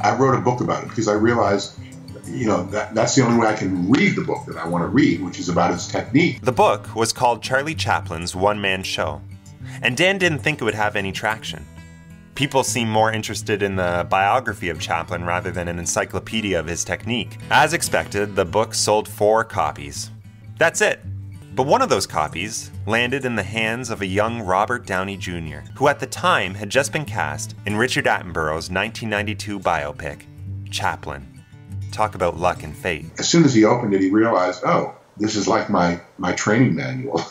I wrote a book about it because I realized, that's the only way I can read the book that I want to read, which is about his technique. The book was called Charlie Chaplin's One-Man Show, and Dan didn't think it would have any traction. People seemed more interested in the biography of Chaplin rather than an encyclopedia of his technique. As expected, the book sold 4 copies. That's it. But one of those copies landed in the hands of a young Robert Downey Jr., who at the time had just been cast in Richard Attenborough's 1992 biopic, Chaplin. Talk about luck and fate. As soon as he opened it, he realized, oh, this is like my training manual.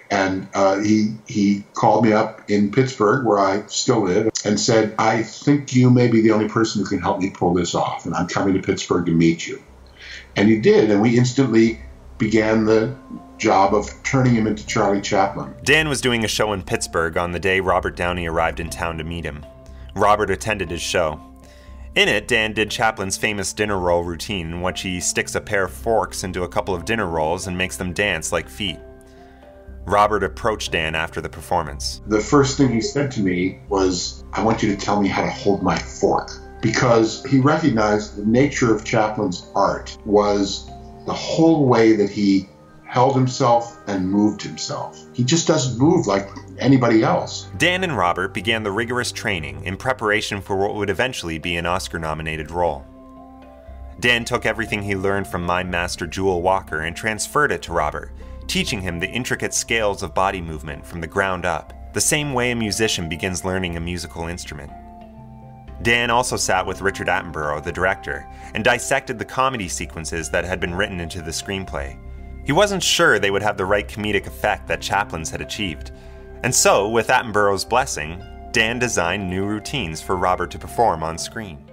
And he called me up in Pittsburgh, where I still live, and said, I think you may be the only person who can help me pull this off, and I'm coming to Pittsburgh to meet you. And he did, and we instantly began the job of turning him into Charlie Chaplin. Dan was doing a show in Pittsburgh on the day Robert Downey arrived in town to meet him. Robert attended his show. In it, Dan did Chaplin's famous dinner roll routine, in which he sticks a pair of forks into a couple of dinner rolls and makes them dance like feet. Robert approached Dan after the performance. The first thing he said to me was, I want you to tell me how to hold my fork. Because he recognized the nature of Chaplin's art was the whole way that he held himself and moved himself. He just doesn't move like anybody else. Dan and Robert began the rigorous training in preparation for what would eventually be an Oscar-nominated role. Dan took everything he learned from mime master Jewel Walker and transferred it to Robert, teaching him the intricate scales of body movement from the ground up, the same way a musician begins learning a musical instrument. Dan also sat with Richard Attenborough, the director, and dissected the comedy sequences that had been written into the screenplay. He wasn't sure they would have the right comedic effect that Chaplin's had achieved. And so, with Attenborough's blessing, Dan designed new routines for Robert to perform on screen.